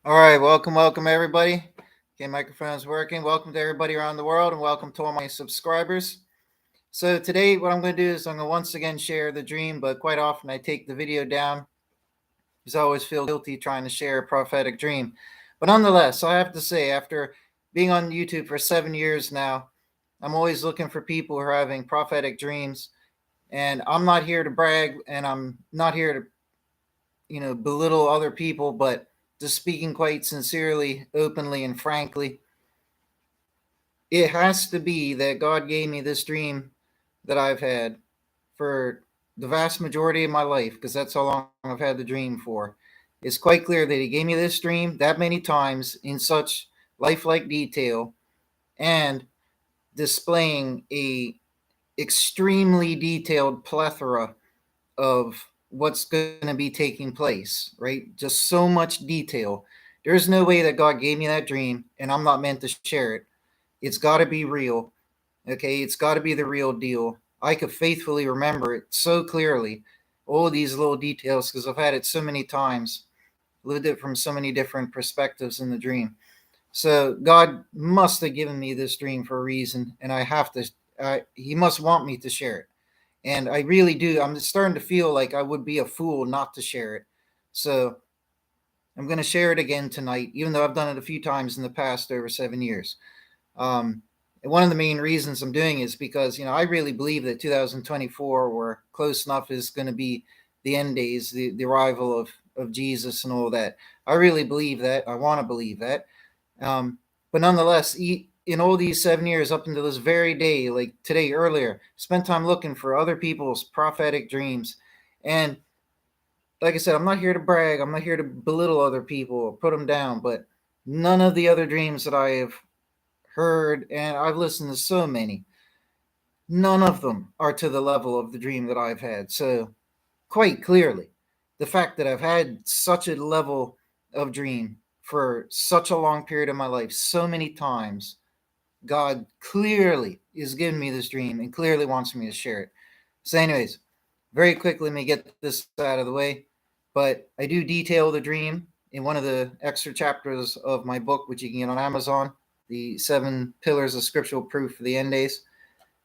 All right, welcome everybody. Okay, microphone's working. Welcome to everybody around the world, and welcome to all my subscribers. So today, what I'm going to do is I'm going to once again share the dream, but quite often I take the video down because I always feel guilty trying to share a prophetic dream. But nonetheless, I have to say, after being on YouTube for 7 years now, I'm always looking for people who are having prophetic dreams, and I'm not here to brag, and I'm not here to belittle other people, but just speaking quite sincerely, openly, and frankly, it has to be that God gave me this dream that I've had for the vast majority of my life, because that's how long I've had the dream for. It's quite clear that He gave me this dream that many times in such lifelike detail and displaying a extremely detailed plethora of what's going to be taking place, right? Just so much detail. There's no way that God gave me that dream and I'm not meant to share it. It's got to be real. Okay, it's got to be the real deal. I could faithfully remember it so clearly, all these little details, because I've had it so many times, lived it from so many different perspectives in the dream. So God must have given me this dream for a reason, and I have to. He must want me to share it, and I really do. I'm starting to feel like I would be a fool not to share it. So I'm going to share it again tonight, even though I've done it a few times in the past over 7 years. And one of the main reasons I'm doing is because I really believe that 2024 or close enough is going to be the end days, the arrival of Jesus and all that. I really believe that. I want to believe that. But nonetheless, in all these 7 years up until this very day, like today earlier, spent time looking for other people's prophetic dreams. And like I said, I'm not here to brag. I'm not here to belittle other people or put them down. But none of the other dreams that I have heard, and I've listened to so many, none of them are to the level of the dream that I've had. So, quite clearly, the fact that I've had such a level of dream for such a long period of my life, so many times, God clearly is giving me this dream and clearly wants me to share it. So, anyways, very quickly, let me get this out of the way. But I do detail the dream in one of the extra chapters of my book, which you can get on Amazon, the 7 pillars of scriptural proof for the end days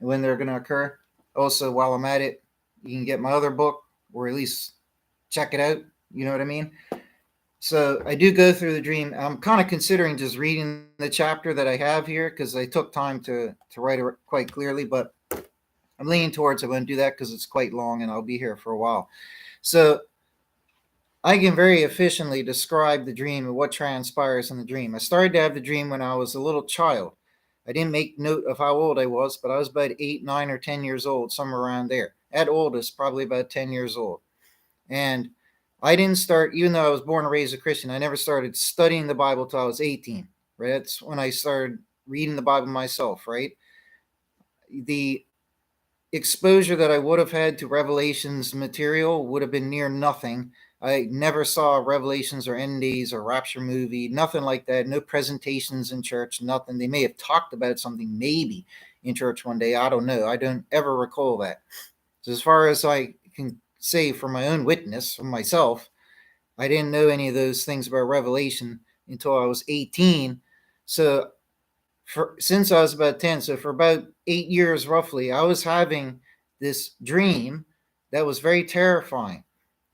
and when they're going to occur. Also, while I'm at it, you can get my other book, or at least check it out. You know what I mean? So I do go through the dream. I'm kind of considering just reading the chapter that I have here because I took time to write it quite clearly, but I'm leaning towards I won't do that because it's quite long and I'll be here for a while. So I can very efficiently describe the dream and what transpires in the dream. I started to have the dream when I was a little child. I didn't make note of how old I was, but I was about 8, 9, or 10 years old, somewhere around there. At oldest, probably about 10 years old. And I didn't start, even though I was born and raised a Christian, I never started studying the Bible till I was 18. Right? That's when I started reading the Bible myself, right? The exposure that I would have had to Revelations material would have been near nothing. I never saw Revelations or End Days or Rapture movie, nothing like that. No presentations in church, nothing. They may have talked about something maybe in church one day. I don't know. I don't ever recall that. So as far as I can say for my own witness, for myself, I didn't know any of those things about Revelation until I was 18. So since I was about 10, so for about 8 years roughly, I was having this dream that was very terrifying.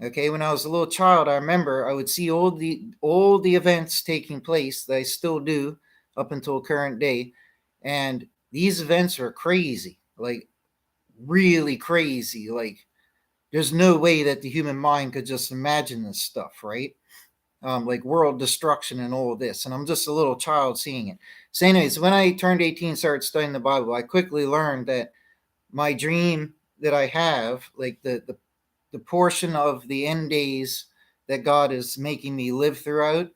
Okay, when I was a little child, I remember I would see all the events taking place that I still do up until current day, and these events are crazy, like really crazy. Like there's no way that the human mind could just imagine this stuff, right? Like world destruction and all of this. And I'm just a little child seeing it. So, anyways, when I turned 18, started studying the Bible, I quickly learned that my dream that I have, like the portion of the end days that God is making me live throughout,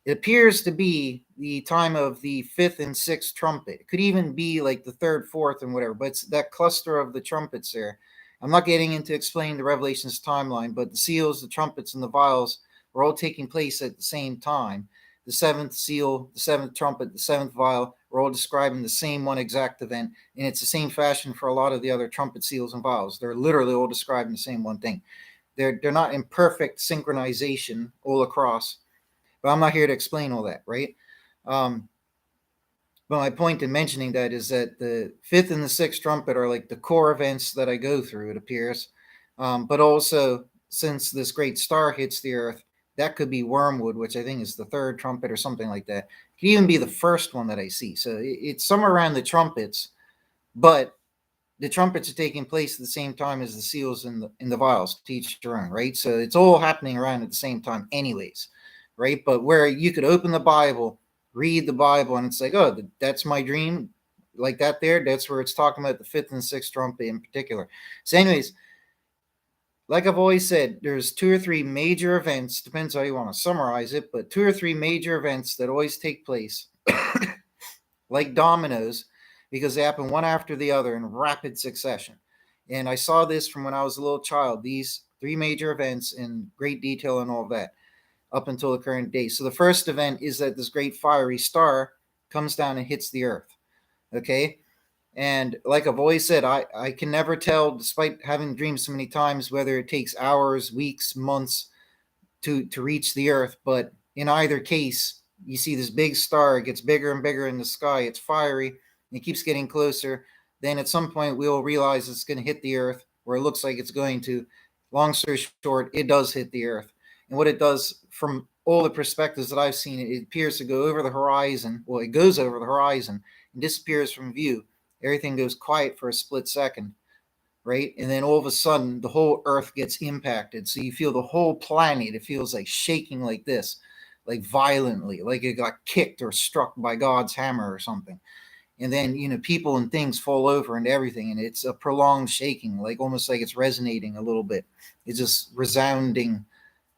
it appears to be the time of the fifth and sixth trumpet. It could even be like the third, fourth, and whatever, but it's that cluster of the trumpets there. I'm not getting into explaining the Revelations timeline, but the seals, the trumpets, and the vials are all taking place at the same time. The seventh seal, the seventh trumpet, the seventh vial are all describing the same one exact event, and it's the same fashion for a lot of the other trumpet, seals, and vials. They're literally all describing the same one thing. They're not in perfect synchronization all across, But I'm not here to explain all that, right? Um, but my point in mentioning that is that the fifth and the sixth trumpet are like the core events that I go through, it appears. But also, since this great star hits the earth, that could be wormwood, which I think is the third trumpet or something like that. It could even be the first one that I see. So it's somewhere around the trumpets, but the trumpets are taking place at the same time as the seals in the vials, to each their own, right? So it's all happening around at the same time, anyways, right? But where you could open the Bible, read the Bible, and it's like, oh, that's my dream, like that there. That's where it's talking about the fifth and sixth trumpet in particular. So, anyways, like I've always said, there's two or three major events, depends how you want to summarize it, but two or three major events that always take place like dominoes because they happen one after the other in rapid succession. And I saw this from when I was a little child, these three major events in great detail and all of that up until the current day. So the first event is that this great fiery star comes down and hits the earth. Okay. And like I've always said, I can never tell, despite having dreams so many times, whether it takes hours, weeks, months to reach the earth. But in either case, you see this big star, it gets bigger and bigger in the sky, it's fiery, and it keeps getting closer. Then at some point we'll realize it's going to hit the earth, or it looks like it's going to. Long story short, it does hit the earth. And what it does, from all the perspectives that I've seen, it appears to go over the horizon. Well, it goes over the horizon and disappears from view. Everything goes quiet for a split second, right? And then all of a sudden, the whole earth gets impacted. So you feel the whole planet, it feels like shaking like this, like violently, like it got kicked or struck by God's hammer or something. And then, people and things fall over and everything. And it's a prolonged shaking, like almost like it's resonating a little bit. It's just resounding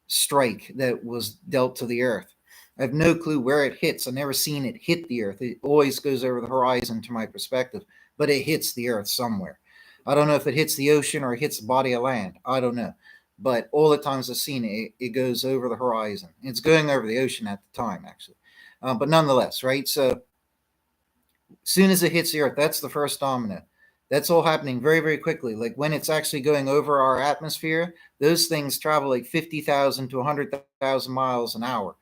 strike that was dealt to the earth. I have no clue where it hits. I've never seen it hit the earth. It always goes over the horizon to my perspective, but it hits the earth somewhere. I don't know if it hits the ocean or it hits the body of land. I don't know. But all the times I've seen it, it goes over the horizon. It's going over the ocean at the time, actually. But nonetheless, right? So as soon as it hits the earth, that's the first domino. That's all happening very, very quickly. Like when it's actually going over our atmosphere, those things travel like 50,000 to 100,000 miles an hour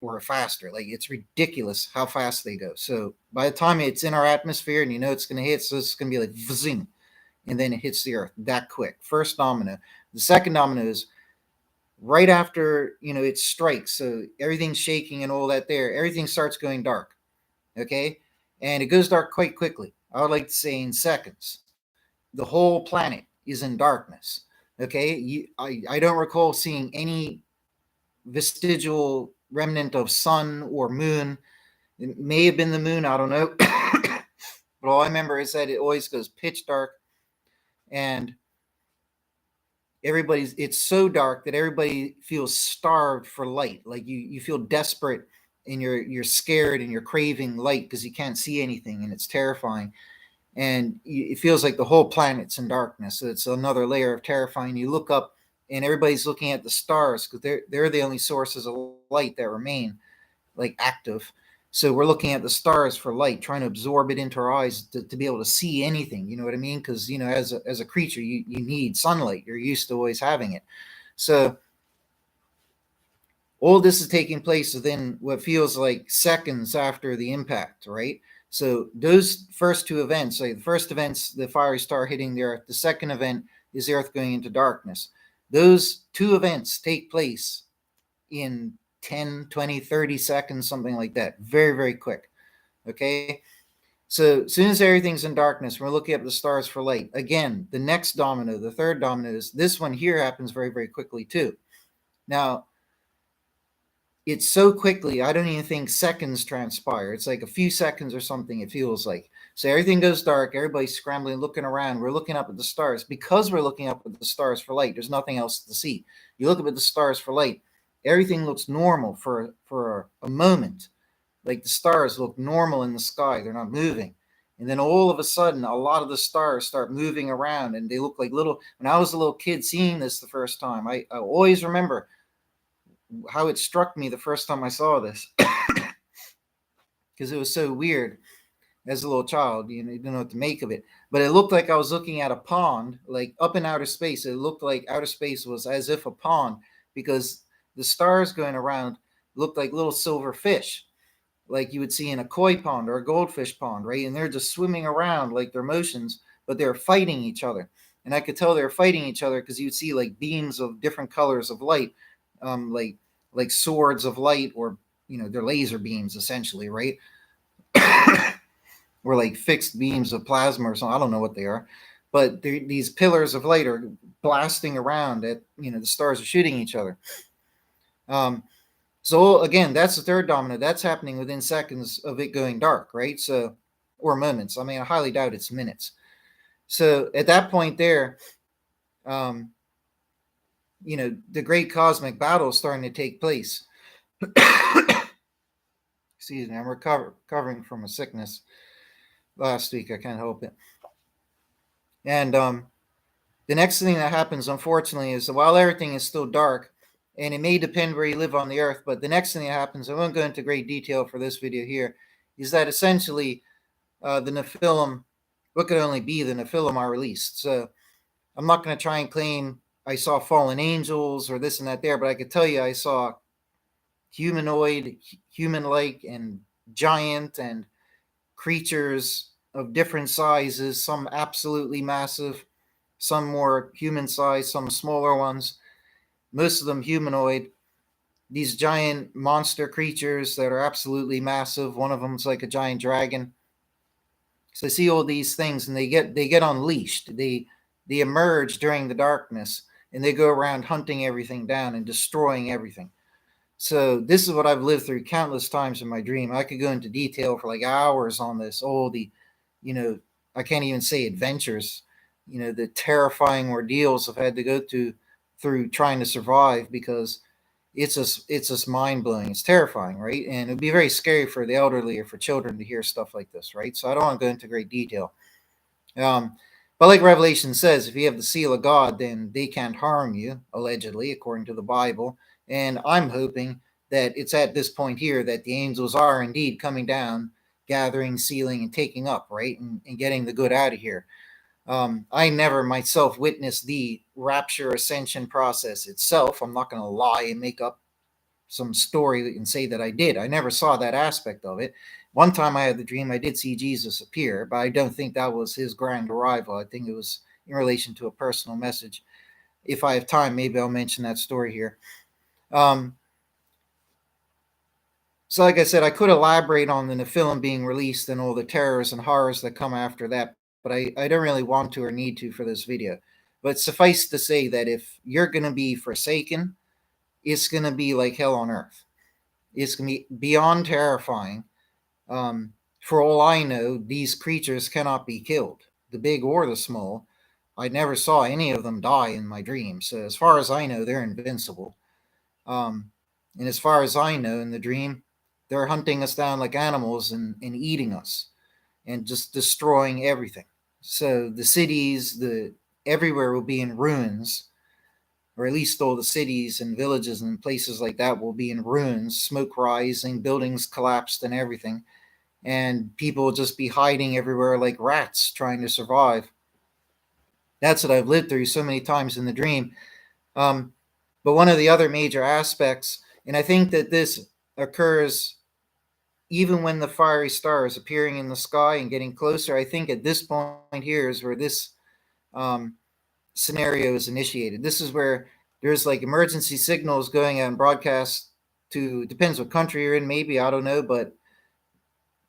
or faster. Like it's ridiculous how fast they go. So by the time it's in our atmosphere and it's going to hit, so it's going to be like zing, and then it hits the earth that quick. First domino. The second domino is right after, it strikes. So everything's shaking and all that there. Everything starts going dark. Okay. And it goes dark quite quickly. I would like to say in seconds. The whole planet is in darkness. Okay. I don't recall seeing any vestigial remnant of sun or moon. It may have been the moon. I don't know. But all I remember is that it always goes pitch dark and it's so dark that everybody feels starved for light. Like you feel desperate and you're scared and you're craving light because you can't see anything and it's terrifying. And it feels like the whole planet's in darkness. So it's another layer of terrifying. You look up and everybody's looking at the stars because they're the only sources of light that remain like active. So we're looking at the stars for light, trying to absorb it into our eyes to be able to see anything. You know what I mean? Because as a creature, you need sunlight. You're used to always having it. So all this is taking place within what feels like seconds after the impact, right? So those first two events, like the first event's the fiery star hitting the earth. The second event is the earth going into darkness. Those two events take place in 10, 20, 30 seconds, something like that. Very, very quick. Okay. So as soon as everything's in darkness, we're looking up the stars for light. Again, the next domino, the third domino is this one here happens very, very quickly too. Now, it's so quickly, I don't even think seconds transpire. It's like a few seconds or something, it feels like. So everything goes dark. Everybody's scrambling, looking around. We're looking up at the stars. Because we're looking up at the stars for light, there's nothing else to see. You look up at the stars for light, everything looks normal for a moment. Like the stars look normal in the sky. They're not moving. And then all of a sudden, a lot of the stars start moving around and they look like little. When I was a little kid seeing this the first time, I always remember how it struck me the first time I saw this because it was so weird as a little child. You didn't know what to make of it, but it looked like I was looking at a pond, like up in outer space. It looked like outer space was as if a pond because the stars going around, looked like little silver fish, like you would see in a koi pond or a goldfish pond, right? And they're just swimming around like their motions, but they're fighting each other. And I could tell they're fighting each other because you'd see like beams of different colors of light, um, like like swords of light, or they're laser beams essentially, right? Or like fixed beams of plasma or something. I don't know what they are, but these pillars of light are blasting around at the stars are shooting each other. Um, so again, that's the third domino. That's happening within seconds of it going dark, right? So, or moments. I mean, I highly doubt it's minutes. So at that point there, um, the great cosmic battle is starting to take place. Excuse me, I'm recovering from a sickness last week. I can't help it. And the next thing that happens, unfortunately, is that while everything is still dark, and it may depend where you live on the earth, but the next thing that happens, I won't go into great detail for this video here, is that essentially the Nephilim, what could only be the Nephilim, are released. So I'm not going to try and claim I saw fallen angels or this and that there, but I could tell you I saw humanoid, human-like, and giant, and creatures of different sizes, some absolutely massive, some more human sized, some smaller ones, most of them humanoid. These giant monster creatures that are absolutely massive. One of them's like a giant dragon. So I see all these things, and they get unleashed. They emerge during the darkness, and they go around hunting everything down and destroying everything. So this is what I've lived through countless times in my dream. I could go into detail for like hours on this. All the, you know, I can't even say adventures. The terrifying ordeals I've had to go through trying to survive, because it's just mind blowing. It's terrifying, right? And it'd be very scary for the elderly or for children to hear stuff like this, right? So I don't want to go into great detail. Um, but like Revelation says, if you have the seal of God, then they can't harm you, allegedly, according to the Bible. And I'm hoping that it's at this point here that the angels are indeed coming down, gathering, sealing, and taking up, right? And getting the good out of here. I never myself witnessed the rapture ascension process itself. I'm not going to lie and make up some story and say that I did. I never saw that aspect of it. One time I had the dream I did see Jesus appear, but I don't think that was his grand arrival. I think it was in relation to a personal message. If I have time, maybe I'll mention that story here. Um, so, like I said, I could elaborate on the Nephilim being released and all the terrors and horrors that come after that, but I don't really want to or need to for this video. But suffice to say that if you're going to be forsaken, it's going to be like hell on earth. It's going to be beyond terrifying. For all I know, these creatures cannot be killed, the big or the small. I never saw any of them die in my dreams. So as far as I know, they're invincible. Um, and as far as I know, in the dream, they're hunting us down like animals and eating us and just destroying everything. So the cities, the everywhere will be in ruins, or at least all the cities and villages and places like that will be in ruins, smoke rising, buildings collapsed, and everything. And people will just be hiding everywhere like rats trying to survive. That's what I've lived through so many times in the dream. Um, but one of the other major aspects, and I think that this occurs even when the fiery star is appearing in the sky and getting closer. I think at this point here is where this um, scenario is initiated. This is where there's like emergency signals going out and broadcast to, depends what country you're in, maybe, I don't know, but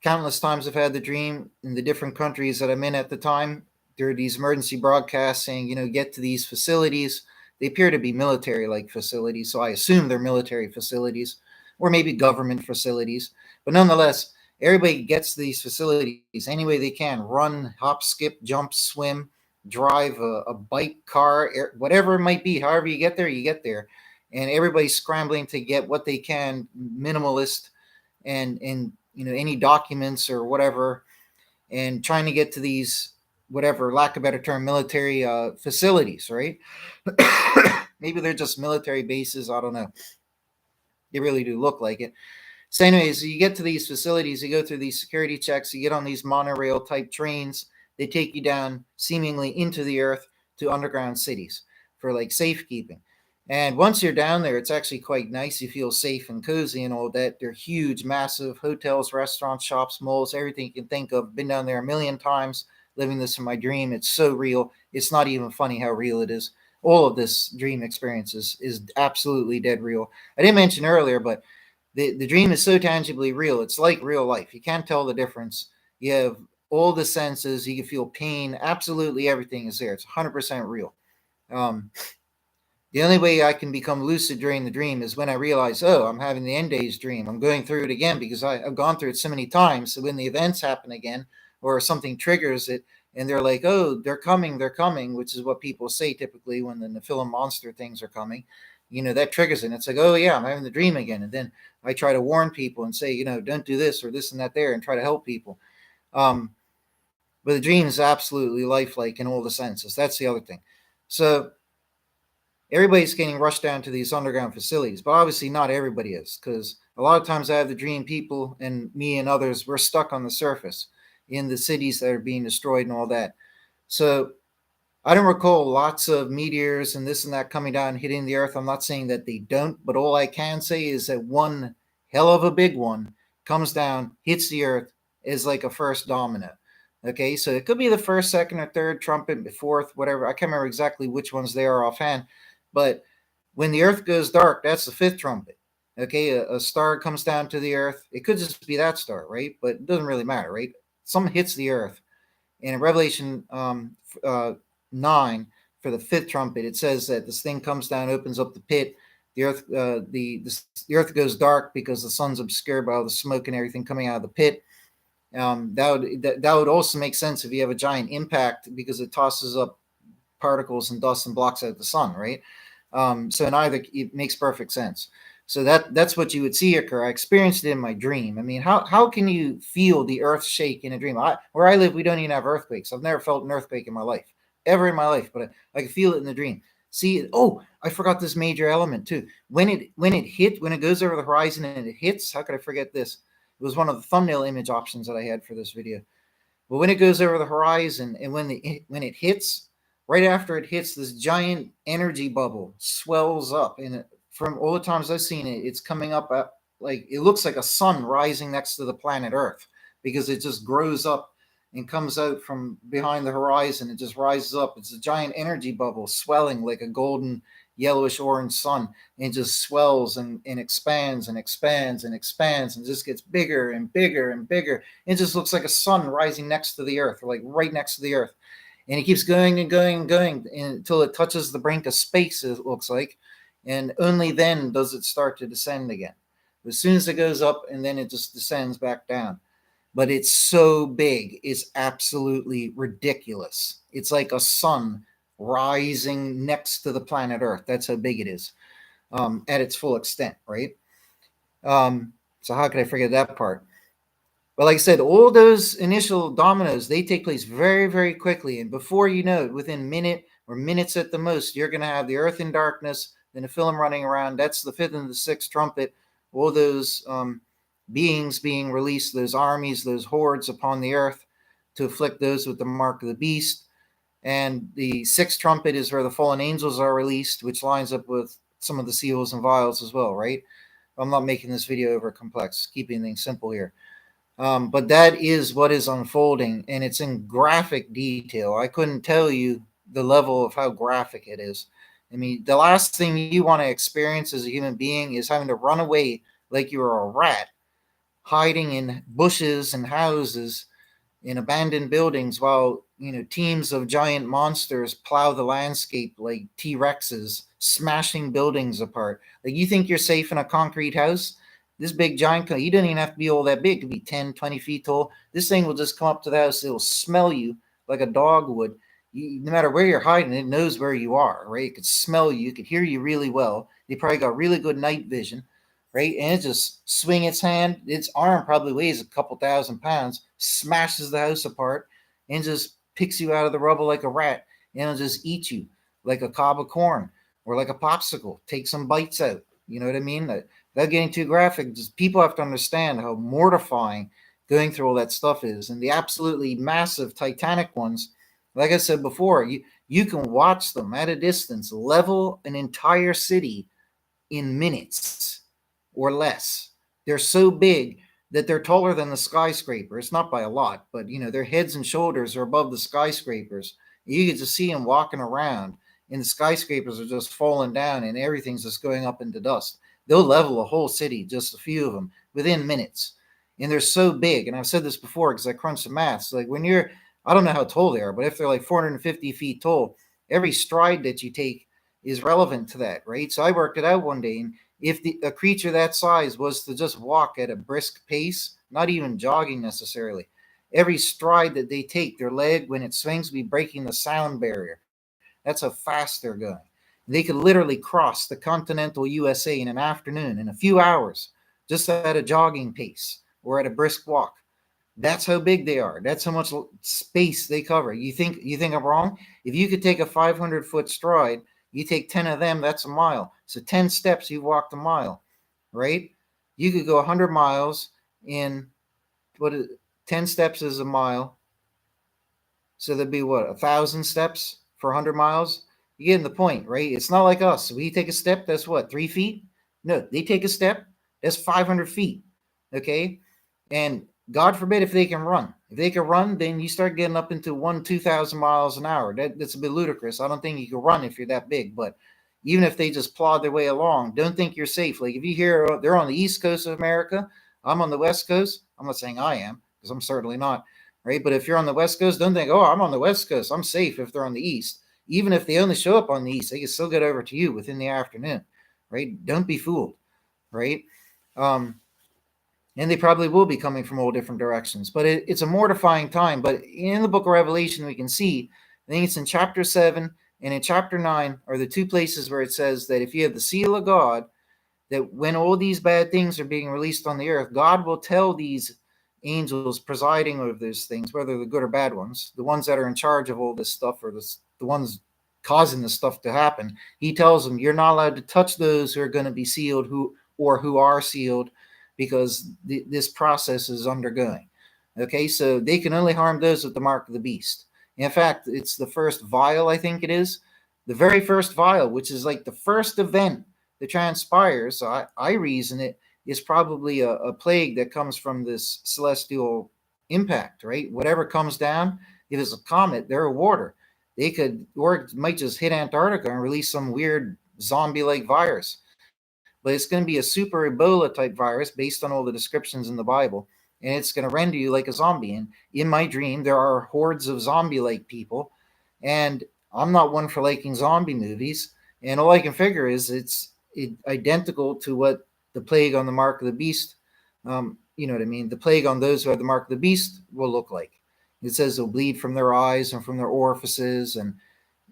countless times I've had the dream in the different countries that I'm in at the time. There are these emergency broadcasts saying, get to these facilities. They appear to be military like facilities, so I assume they're military facilities or maybe government facilities. But nonetheless, everybody gets to these facilities any way they can: run, hop, skip, jump, swim, drive a bike, car, whatever it might be. However you get there, you get there. And everybody's scrambling to get what they can, minimalist, and any documents or whatever, and trying to get to these, whatever, lack of a better term, military facilities, right? Maybe they're just military bases, I don't know. They really do look like it. So anyways, you get to these facilities, you go through these security checks, you get on these monorail type trains. They take you down seemingly into the earth to underground cities for like safekeeping. And once you're down there, it's actually quite nice. You feel safe and cozy and all that. They're huge, massive hotels, restaurants, shops, malls, everything you can think of. Been down there a million times, living this in my dream. It's so real. It's not even funny how real it is. All of this dream experience is absolutely dead real. I didn't mention earlier, but the dream is so tangibly real. It's like real life. You can't tell the difference. You have all the senses. You can feel pain. Absolutely everything is there. It's 100% real. Um, the only way I can become lucid during the dream is when I realize, oh, I'm having the end days dream. I'm going through it again because I've gone through it so many times. So when the events happen again or something triggers it, and they're like, oh, they're coming, which is what people say typically when the Nephilim monster things are coming, that triggers it. And it's like, oh, yeah, I'm having the dream again. And then I try to warn people and say, don't do this or this and that there and try to help people. But the dream is absolutely lifelike in all the senses. That's the other thing. So everybody's getting rushed down to these underground facilities, but obviously not everybody is, because a lot of times I have the dream people and me and others, we're stuck on the surface in the cities that are being destroyed and all that. So I don't recall lots of meteors and this and that coming down hitting the earth. I'm not saying that they don't, but all I can say is that one hell of a big one comes down, hits the earth, is like a first domino. Okay, so it could be the first, second, or third trumpet, fourth, whatever. I can't remember exactly which ones they are offhand, but when the earth goes dark, that's the fifth trumpet. Okay, a star comes down to the earth. It could just be that star, right? But it doesn't really matter, right? Something hits the earth. And in Revelation 9, for the fifth trumpet, it says that this thing comes down, opens up the pit. The earth, the earth goes dark because the sun's obscured by all the smoke and everything coming out of the pit. That would also make sense if you have a giant impact because it tosses up particles and dust and blocks out the sun, right? So in either, it makes perfect sense. So that's what you would see occur. I experienced it in my dream. I mean, how can you feel the earth shake in a dream? Where I live, we don't even have earthquakes. I've never felt an earthquake in my life, ever in my life, but I can feel it in the dream. See, oh, I forgot this major element too. When it goes over the horizon and it hits, how could I forget this? It was one of the thumbnail image options that I had for this video. But when it goes over the horizon and when it hits, right after it hits, this giant energy bubble swells up. And from all the times I've seen it, it's coming up at, like, it looks like a sun rising next to the planet Earth because it just grows up and comes out from behind the horizon. It just rises up. It's a giant energy bubble swelling like a golden yellowish orange sun, and just swells and expands and expands and expands and just gets bigger and bigger and bigger. It just looks like a sun rising next to the earth, or like right next to the earth. And it keeps going and going and going until it touches the brink of space, it looks like. And only then does it start to descend again. As soon as it goes up, and then it just descends back down. But it's so big, it's absolutely ridiculous. It's like a sun rising next to the planet Earth. That's how big it is, at its full extent, right? So how could I forget that part? But like I said, all those initial dominoes, they take place very, very quickly. And before you know it, within a minute or minutes at the most, you're going to have the earth in darkness, then a film running around. That's the fifth and the sixth trumpet. All those beings being released, those armies, those hordes upon the earth to afflict those with the mark of the beast. And the sixth trumpet is where the fallen angels are released, which lines up with some of the seals and vials as well, right? I'm not making this video over complex, keeping things simple here. But that is what is unfolding, and it's in graphic detail. I couldn't tell you the level of how graphic it is. I mean, the last thing you want to experience as a human being is having to run away like you were a rat, hiding in bushes and houses in abandoned buildings while teams of giant monsters plow the landscape like T-Rexes, smashing buildings apart. Like, you think you're safe in a concrete house? This big giant, you don't even have to be all that big to be 10, 20 feet tall. This thing will just come up to the house. It'll smell you like a dog would. No matter where you're hiding, it knows where you are, right? It could smell you. It could hear you really well. They probably got really good night vision, right? And it just swing its hand. Its arm probably weighs a couple $1,000, smashes the house apart, and just picks you out of the rubble like a rat, and it'll just eat you like a cob of corn or like a popsicle. Take some bites out. You know what I mean? Without getting too graphic, just people have to understand how mortifying going through all that stuff is. And the absolutely massive Titanic ones, like I said before, you You can watch them at a distance level an entire city in minutes or less. They're so big that they're taller than the skyscraper. It's not by a lot, but their heads and shoulders are above the skyscrapers. You get to see them walking around, and the skyscrapers are just falling down, and everything's just going up into dust. They'll level a whole city, just a few of them, within minutes. And they're so big. And I've said this before because I crunched the maths. Like when I don't know how tall they are, but if they're like 450 feet tall, every stride that you take is relevant to that, right? So I worked it out one day, and if a creature that size was to just walk at a brisk pace, not even jogging necessarily, every stride that they take, their leg, when it swings, will be breaking the sound barrier. That's how fast they're going. They could literally cross the continental USA in an afternoon, in a few hours, just at a jogging pace or at a brisk walk. That's how big they are. That's how much space they cover. You think I'm wrong? If you could take a 500-foot stride, you take 10 of them, that's a mile. So 10 steps, you've walked a mile, right? You could go 100 miles in 10 steps is a mile. So there'd be 1,000 steps for 100 miles? You get the point, right? It's not like us. We take a step, that's 3 feet? No, they take a step, that's 500 feet, okay? And God forbid if they can run. If they can run, then you start getting up into 2,000 miles an hour. That's a bit ludicrous. I don't think you can run if you're that big. But even if they just plod their way along, don't think you're safe. Like if you hear they're on the East Coast of America, I'm on the West Coast. I'm not saying I am, because I'm certainly not, right? But if you're on the West Coast, don't think, oh, I'm on the West Coast, I'm safe if they're on the East. Even if they only show up on the East, they can still get over to you within the afternoon, right? Don't be fooled, right? And they probably will be coming from all different directions. But it's a mortifying time. But in the book of Revelation, we can see, I think it's in chapter 7 and in chapter 9 are the two places where it says that if you have the seal of God, that when all these bad things are being released on the earth, God will tell these angels presiding over those things, whether they're good or bad ones, the ones that are in charge of all this stuff or the ones causing this stuff to happen. He tells them, you're not allowed to touch those who are going to be sealed who are sealed, because this process is undergoing. Okay, so they can only harm those with the mark of the beast. In fact, it's the first vial, I think it is, the very first vial, which is like the first event that transpires. So I reason it is probably a plague that comes from this celestial impact, right? Whatever comes down, if it's a comet, they're water. They could, or it might just hit Antarctica and release some weird zombie-like virus. But it's going to be a super Ebola type virus based on all the descriptions in the Bible, and it's going to render you like a zombie. And in my dream, there are hordes of zombie-like people, and I'm not one for liking zombie movies. And all I can figure is it's identical to what the plague on the mark of the beast, you know what I mean? The plague on those who have the mark of the beast will look like. It says they'll bleed from their eyes and from their orifices, and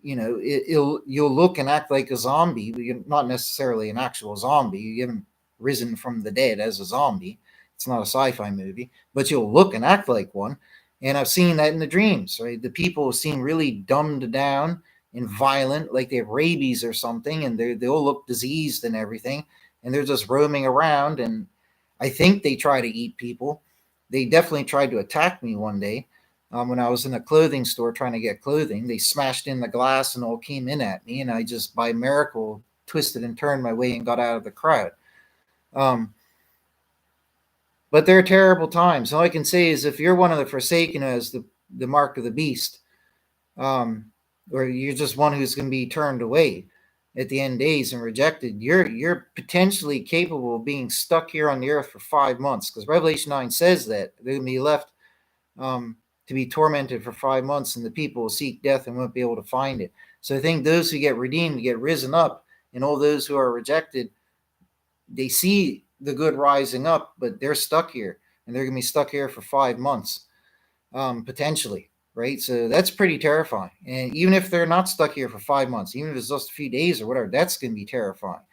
you'll look and act like a zombie, but you're not necessarily an actual zombie. You haven't risen from the dead as a zombie. It's not a sci-fi movie, but you'll look and act like one. And I've seen that in the dreams, right? The people seem really dumbed down and violent, like they have rabies or something, and they all look diseased and everything, and they're just roaming around. And I think they try to eat people. They definitely tried to attack me one day. When I was in a clothing store trying to get clothing, they smashed in the glass and all came in at me, and I just, by miracle, twisted and turned my way and got out of the crowd. But they're terrible times. All I can say is if you're one of the forsaken as the mark of the beast, or you're just one who's going to be turned away at the end days and rejected, you're potentially capable of being stuck here on the earth for 5 months, because Revelation 9 says that they're going to be left to be tormented for 5 months, and the people will seek death and won't be able to find it. So I think those who get redeemed get risen up, and all those who are rejected, they see the good rising up, but they're stuck here, and they're going to be stuck here for 5 months, potentially, right? So that's pretty terrifying. And even if they're not stuck here for 5 months, even if it's just a few days or whatever, that's going to be terrifying.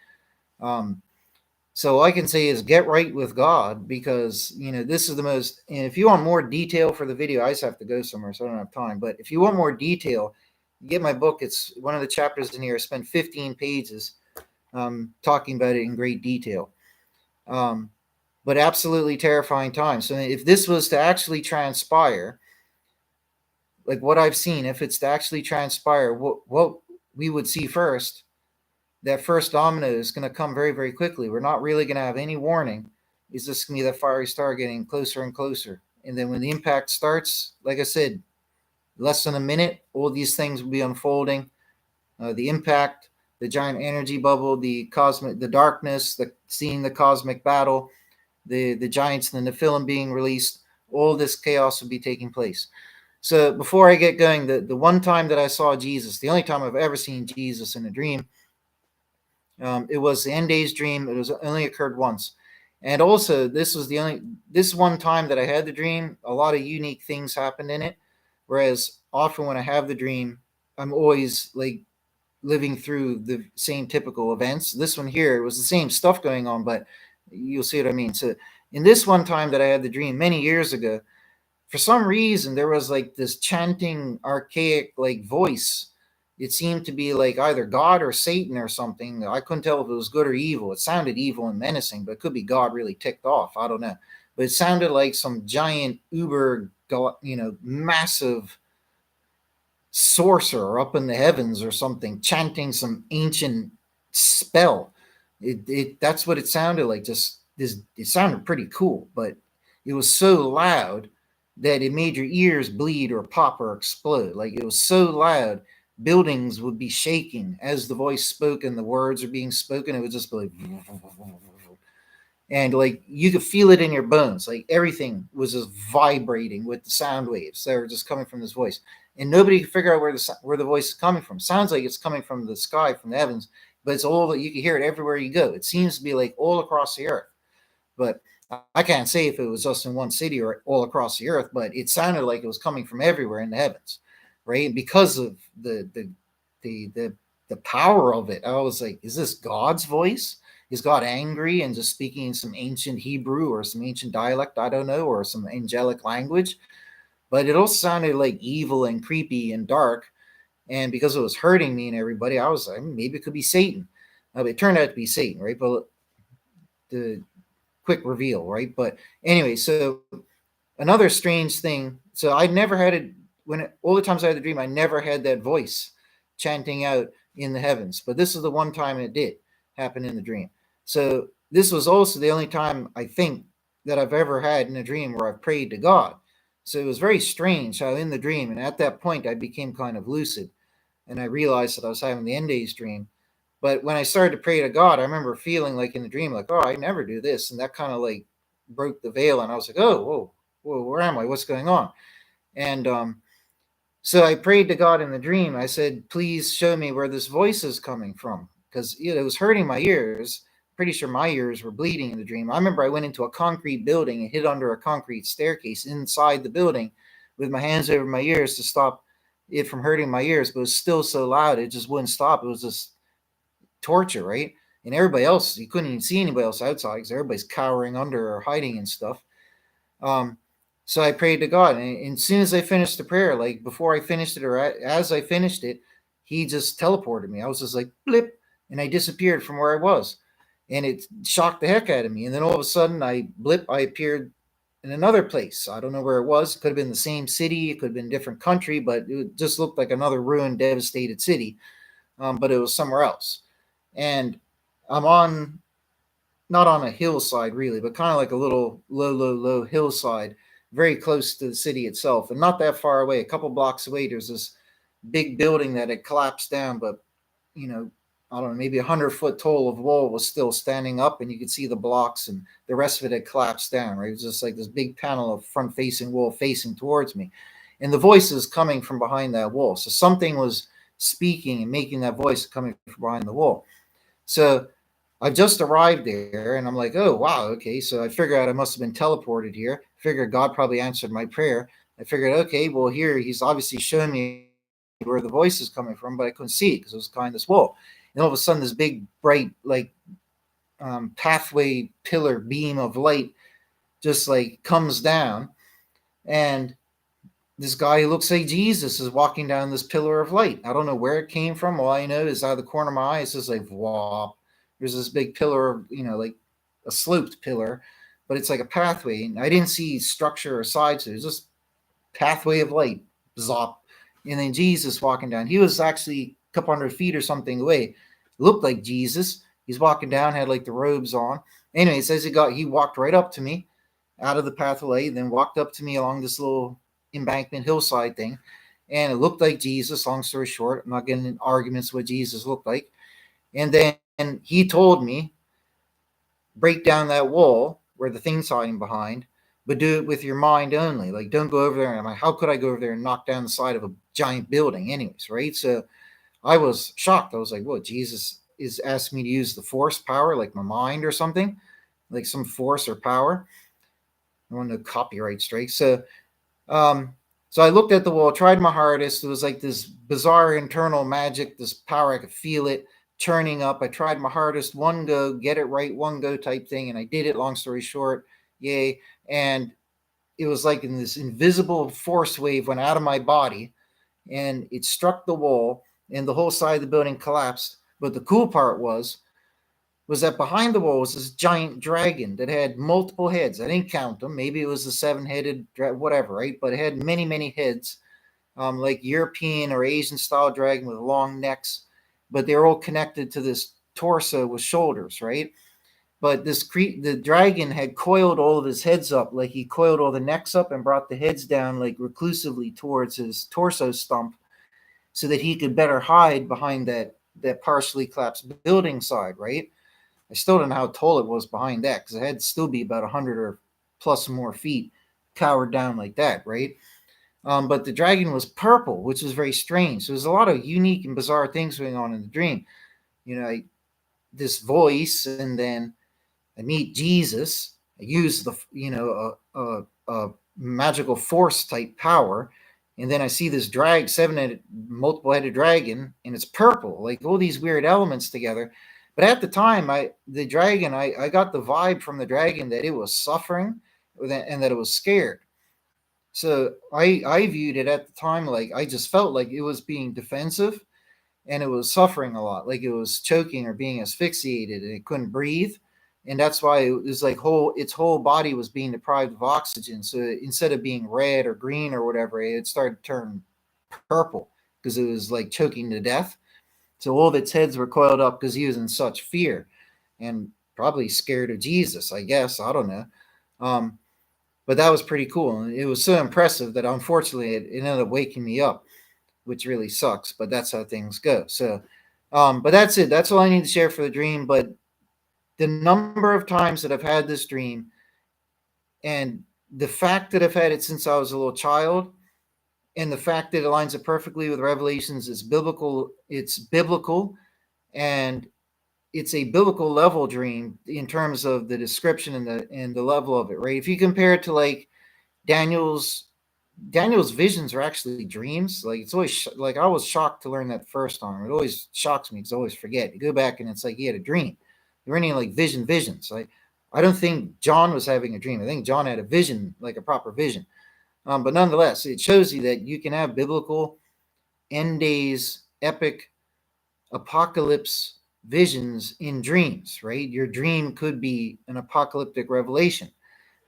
So all I can say is get right with God, because, this is the most, and if you want more detail for the video, I just have to go somewhere, so I don't have time. But if you want more detail, get my book. It's one of the chapters in here. I spent 15 pages talking about it in great detail. But absolutely terrifying times. So if this was to actually transpire, like what I've seen, if it's to actually transpire, what we would see first, that first domino is going to come very, very quickly. We're not really going to have any warning. It's just going to be that fiery star getting closer and closer. And then when the impact starts, like I said, less than a minute, all these things will be unfolding. The impact, the giant energy bubble, the darkness, seeing the cosmic battle, the giants and the Nephilim being released, all this chaos will be taking place. So before I get going, the one time that I saw Jesus, the only time I've ever seen Jesus in a dream, it was the end days dream. It was only occurred once. And also, this one time that I had the dream, a lot of unique things happened in it. Whereas often when I have the dream, I'm always like living through the same typical events. This one here, it was the same stuff going on, but you'll see what I mean. So in this one time that I had the dream many years ago, for some reason there was like this chanting archaic like voice. It seemed to be like either God or Satan or something. I couldn't tell if it was good or evil. It sounded evil and menacing, but it could be God really ticked off. I don't know. But it sounded like some giant uber, massive sorcerer up in the heavens or something chanting some ancient spell. That's what it sounded like. Just this, it sounded pretty cool, but it was so loud that it made your ears bleed or pop or explode. Like it was so loud, buildings would be shaking as the voice spoke and the words are being spoken. It would just be like, and like you could feel it in your bones. Like everything was just vibrating with the sound waves that were just coming from this voice, and nobody could figure out where the voice is coming from. Sounds like it's coming from the sky, from the heavens, but it's all that you can hear it everywhere you go. It seems to be like all across the earth, but I can't say if it was just in one city or all across the earth, but it sounded like it was coming from everywhere in the heavens, right? Because of the the power of it. I was like, is this God's voice? Is God angry and just speaking in some ancient Hebrew or some ancient dialect? I don't know, or some angelic language. But it also sounded like evil and creepy and dark. And because it was hurting me and everybody, I was like, maybe it could be Satan. It turned out to be Satan, right? But the quick reveal, right? But anyway, so another strange thing. So I never had it all the times I had the dream, I never had that voice chanting out in the heavens. But this is the one time it did happen in the dream. So this was also the only time I think that I've ever had in a dream where I've prayed to God. So it was very strange how in the dream, and at that point I became kind of lucid, and I realized that I was having the end days dream. But when I started to pray to God, I remember feeling like in the dream, like, oh, I never do this. And that kind of like broke the veil. And I was like, oh, whoa, where am I? What's going on? And so I prayed to God in the dream. I said, please show me where this voice is coming from. Because it was hurting my ears. Pretty sure my ears were bleeding in the dream. I remember I went into a concrete building and hid under a concrete staircase inside the building with my hands over my ears to stop it from hurting my ears. But it was still so loud, it just wouldn't stop. It was just torture, right? And everybody else, you couldn't even see anybody else outside because everybody's cowering under or hiding and stuff. Um, so I prayed to God, and as soon as I finished the prayer, like before I finished it or as I finished it, He just teleported me. I was just like blip, and I disappeared from where I was, and it shocked the heck out of me. And then all of a sudden, I appeared in another place. I don't know where it was. It could have been the same city. It could have been a different country, but it just looked like another ruined, devastated city. But it was somewhere else. And I'm on not on a hillside really, but kind of like a little low hillside, very close to the city itself, and not that far away. A couple blocks away, there's this big building that had collapsed down, but you know, I don't know, maybe 100-foot tall of wall was still standing up, and you could see the blocks, and the rest of it had collapsed down. Right, it was just like this big panel of front-facing wall facing towards me, and the voices coming from behind that wall. So something was speaking and making that voice coming from behind the wall. So I've just arrived there and I'm like, oh, wow, okay. So I figured out I must have been teleported here. I figured God probably answered my prayer. I figured, okay, well, here he's obviously showing me where the voice is coming from, but I couldn't see it because it was behind this wall. And all of a sudden, this big, bright, like pathway pillar beam of light just like comes down. And this guy who looks like Jesus is walking down this pillar of light. I don't know where it came from. All I know is out of the corner of my eye, it's just like, wow. There's this big pillar of, like a sloped pillar, but it's like a pathway. And I didn't see structure or sides. It was just pathway of light zop. And then Jesus walking down. He was actually a couple hundred feet or something away. Looked like Jesus. He's walking down, had like the robes on. Anyway, it says he walked right up to me out of the path of light, then walked up to me along this little embankment hillside thing. And it looked like Jesus, long story short. I'm not getting in arguments what Jesus looked like. And then he told me, break down that wall where the thing's hiding behind, but do it with your mind only. Like, don't go over there. And I'm like, how could I go over there and knock down the side of a giant building, anyways, right? So I was shocked. I was like, what, Jesus is asking me to use the force power, like my mind or something, like some force or power. I want no copyright strike. Um, so I looked at the wall, tried my hardest. It was like this bizarre internal magic, this power. I could feel it churning up. I tried my hardest, one go, get it right, one go type thing, and I did it. Long story short, yay! And it was like in this invisible force wave went out of my body, and it struck the wall, and the whole side of the building collapsed. But the cool part was that behind the wall was this giant dragon that had multiple heads. I didn't count them. Maybe it was the seven-headed, whatever, right? But it had many, many heads, like European or Asian style dragon with long necks. But they're all connected to this torso with shoulders, right? But the dragon had coiled all of his heads up, like he coiled all the necks up and brought the heads down like reclusively towards his torso stump, so that he could better hide behind that partially collapsed building side, right? I still don't know how tall it was behind that, because it had to still be about 100 or plus more feet cowered down like that, right? But the dragon was purple, which was very strange. So there's a lot of unique and bizarre things going on in the dream. This voice, and then I meet Jesus. I use a magical force type power, and then I see this seven-headed, multiple-headed dragon, and it's purple, like all these weird elements together. But at the time, I got the vibe from the dragon that it was suffering, and that it was scared. So I viewed it at the time like I just felt like it was being defensive, and it was suffering a lot, like it was choking or being asphyxiated, and it couldn't breathe. And that's why it was like its whole body was being deprived of oxygen. So instead of being red or green or whatever, it started to turn purple because it was like choking to death. So all of its heads were coiled up because he was in such fear, and probably scared of Jesus, I guess. I don't know. But that was pretty cool. And it was so impressive that unfortunately it ended up waking me up, which really sucks, but that's how things go. So, but that's it. That's all I need to share for the dream. But the number of times that I've had this dream, and the fact that I've had it since I was a little child, and the fact that it lines up perfectly with Revelations is biblical. It's biblical, and it's a biblical level dream in terms of the description and the level of it. Right? If you compare it to like Daniel's visions are actually dreams. Like it's always like I was shocked to learn that first time. It always shocks me because I always forget. You go back and it's like he had a dream. There weren't any like visions. Like I don't think John was having a dream. I think John had a vision, like a proper vision. But nonetheless, it shows you that you can have biblical end days, epic apocalypse visions in dreams. Right, your dream could be an apocalyptic revelation.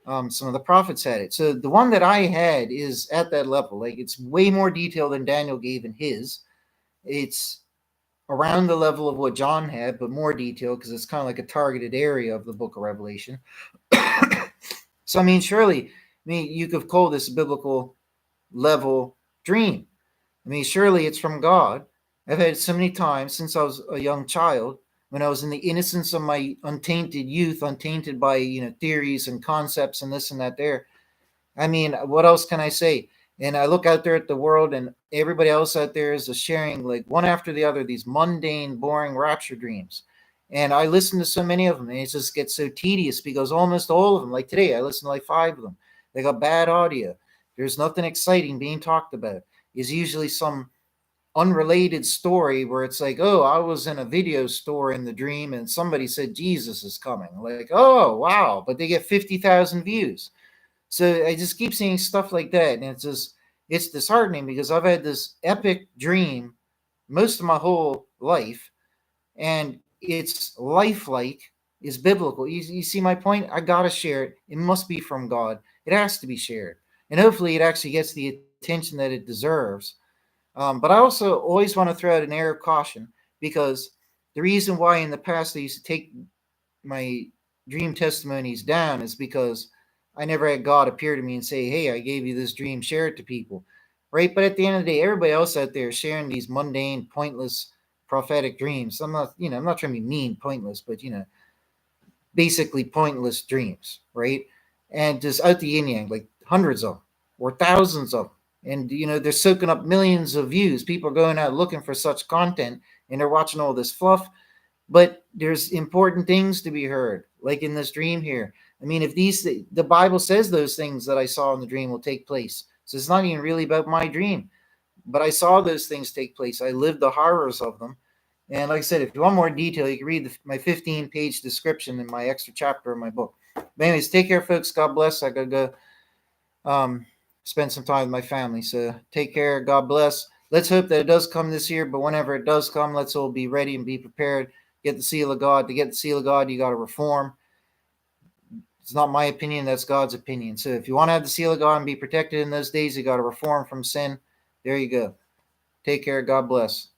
Some of the prophets had it. So the one that I had is at that level. Like it's way more detail than Daniel gave in his. It's around the level of what John had, but more detail because it's kind of like a targeted area of the book of Revelation. So, I mean, surely, you could call this a biblical level dream. I mean, surely it's from God. I've had it so many times since I was a young child, when I was in the innocence of my untainted youth, untainted by, theories and concepts and this and that there. I mean, what else can I say? And I look out there at the world, and everybody else out there is just sharing like one after the other these mundane, boring rapture dreams. And I listen to so many of them, and it just gets so tedious because almost all of them, like today, I listened to like 5 of them. They got bad audio. There's nothing exciting being talked about. It's usually some unrelated story where it's like, oh, I was in a video store in the dream and somebody said Jesus is coming. Like, oh, wow. But they get 50,000 views. So I just keep seeing stuff like that. And it's disheartening because I've had this epic dream most of my whole life. And it's lifelike, it's biblical. You see my point? I got to share it. It must be from God. It has to be shared. And hopefully it actually gets the attention that it deserves. But I also always want to throw out an air of caution, because the reason why in the past I used to take my dream testimonies down is because I never had God appear to me and say, "Hey, I gave you this dream, share it to people." Right? But at the end of the day, everybody else out there is sharing these mundane, pointless prophetic dreams. I'm not trying to be mean, pointless, but basically pointless dreams, right? And just out the yin yang, like hundreds of them or thousands of them. And they're soaking up millions of views. People are going out looking for such content, and they're watching all this fluff. But there's important things to be heard, like in this dream here. I mean, if the Bible says those things that I saw in the dream will take place, so it's not even really about my dream, but I saw those things take place. I lived the horrors of them. And like I said, if you want more detail, you can read my 15-page description in my extra chapter of my book. But anyways, take care, folks. God bless. I gotta go spend some time with my family. So take care. God bless. Let's hope that it does come this year. But whenever it does come, let's all be ready and be prepared. Get the seal of God. To get the seal of God, you got to reform. It's not my opinion. That's God's opinion. So if you want to have the seal of God and be protected in those days, you got to reform from sin. There you go. Take care. God bless.